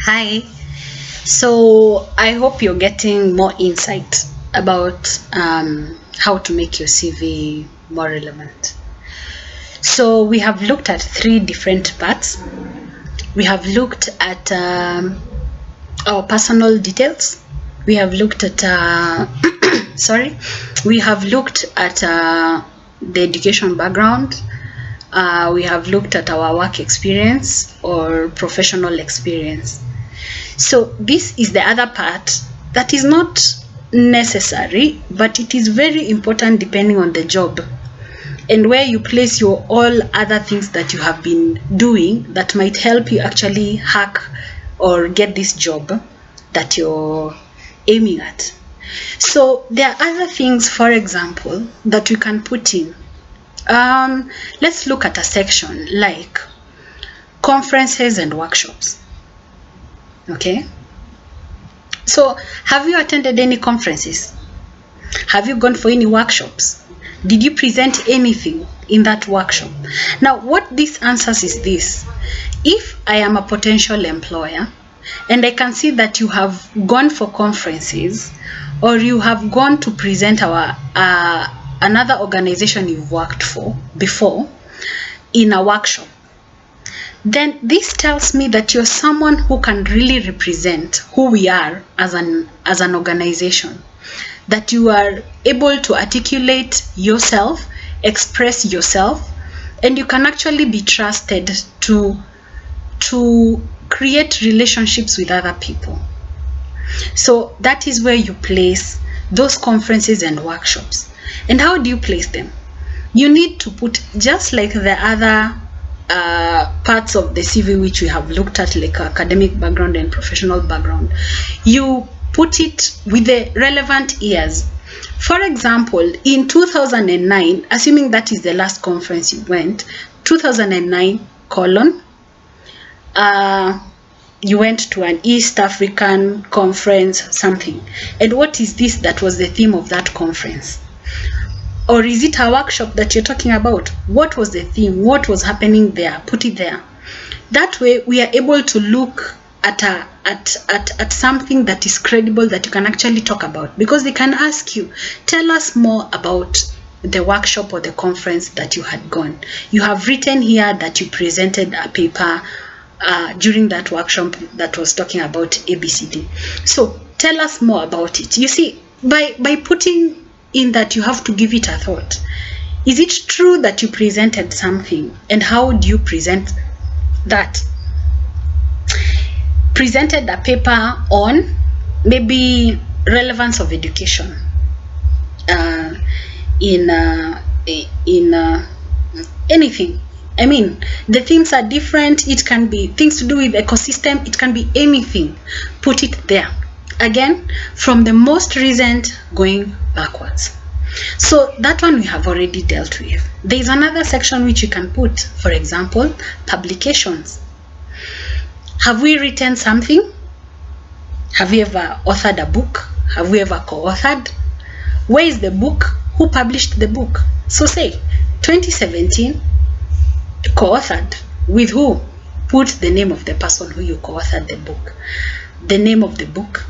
Hi. So I hope you're getting more insight about how to make your CV more relevant. So we have looked at three different parts. We have looked at our personal details. We have looked at we have looked at the education background. We have looked at our work experience or professional experience. So this is the other part that is not necessary, but it is very important depending on the job and where you place your all other things that you have been doing that might help you actually hack or get this job that you're aiming at. So there are other things, for example, that we can put in. Let's look at a section like conferences and workshops. Okay, so have you attended any conferences? Have you gone for any workshops? Did you present anything in that workshop? Now what this answers is this: if I am a potential employer and I can see that you have gone for conferences or you have gone to present our another organization you've worked for before in a workshop, then this tells me that you're someone who can really represent who we are as an organization, that you are able to articulate yourself, express yourself, and you can actually be trusted to create relationships with other people. So that is where you place those conferences and workshops. And how do you place them? You need to put, just like the other parts of the CV which we have looked at, like academic background and professional background, you put it with the relevant years. For example, in 2009, assuming that is the last conference you went, 2009 : you went to an East African conference, something. And what is this that was the theme of that conference? Or is it a workshop that you're talking about? What was the theme? What was happening there? Put it there. That way we are able to look at something that is credible, that you can actually talk about, because they can ask you, tell us more about the workshop or the conference that you had gone. You have written here that you presented a paper during that workshop that was talking about ABCD. So tell us more about it. You see, by putting in that, you have to give it a thought. Is it true that you presented something, and how do you present that? Presented a paper on maybe relevance of education in anything. I mean, the themes are different. It can be things to do with ecosystem. It can be anything. Put it there. Again, from the most recent going backwards. So that one we have already dealt with. There is another section which you can put, for example, publications. Have we written something? Have you ever authored a book? Have we ever co-authored? Where is the book? Who published the book? So say 2017, co-authored with who? Put the name of the person who you co-authored the book, the name of the book,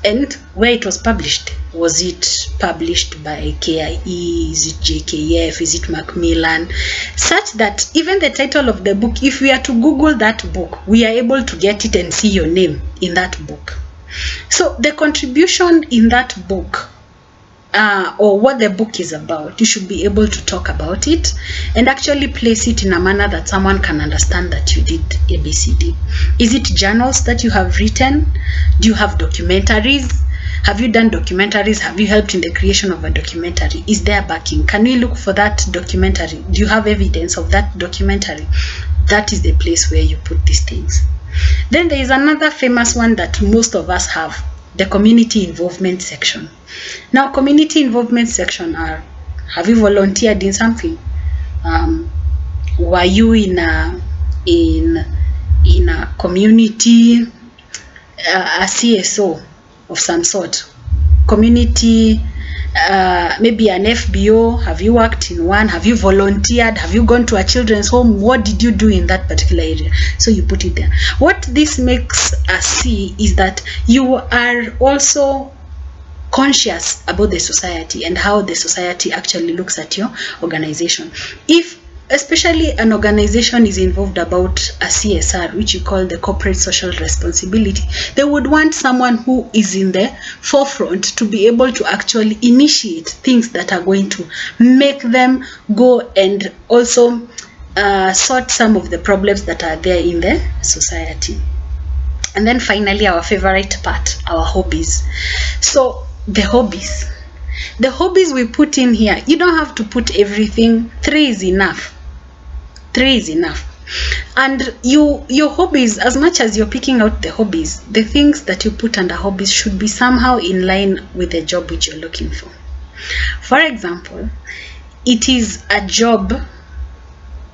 and where it was published. Was it published by KIE? Is it JKF? Is it Macmillan? Such that even the title of the book, if we are to Google that book, we are able to get it and see your name in that book. So the contribution in that book, or what the book is about, you should be able to talk about it and actually place it in a manner that someone can understand that you did ABCD. Is it journals that you have written? Do you have documentaries? Have you done documentaries? Have you helped in the creation of a documentary? Is there backing? Can we look for that documentary? Do you have evidence of that documentary? That is the place where you put these things. Then there is another famous one that most of us have, the community involvement section. Now, community involvement section are: have you volunteered in something? Were you in a community, a CSO of some sort? Community maybe an FBO? Have you worked in one? Have you volunteered? Have you gone to a children's home? What did you do in that particular area? So you put it there. What this makes us see is that you are also conscious about the society and how the society actually looks at your organization. If especially an organization is involved about a CSR, which you call the corporate social responsibility, they would want someone who is in the forefront to be able to actually initiate things that are going to make them go and also sort some of the problems that are there in the society. And then finally, our favorite part, our hobbies. So the hobbies we put in here, you don't have to put everything. 3 is enough. 3 is enough. And your hobbies, as much as you're picking out the hobbies, the things that you put under hobbies should be somehow in line with the job which you're looking for. For example, it is a job,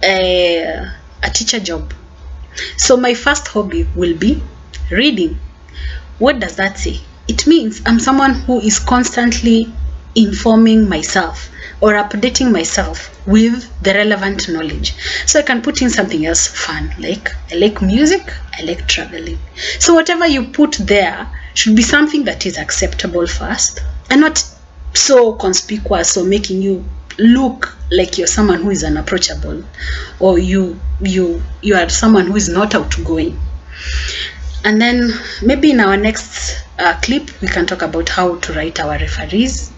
a teacher job. So my first hobby will be reading. What does that say? It means I'm someone who is constantly informing myself or updating myself with the relevant knowledge. So I can put in something else fun, like I like music, I like traveling. So whatever you put there should be something that is acceptable first and not so conspicuous or making you look like you're someone who is unapproachable or you are someone who is not outgoing. And then maybe in our next clip, we can talk about how to write our referees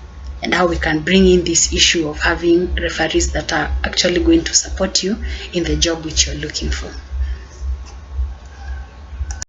and how we can bring in this issue of having referees that are actually going to support you in the job which you're looking for.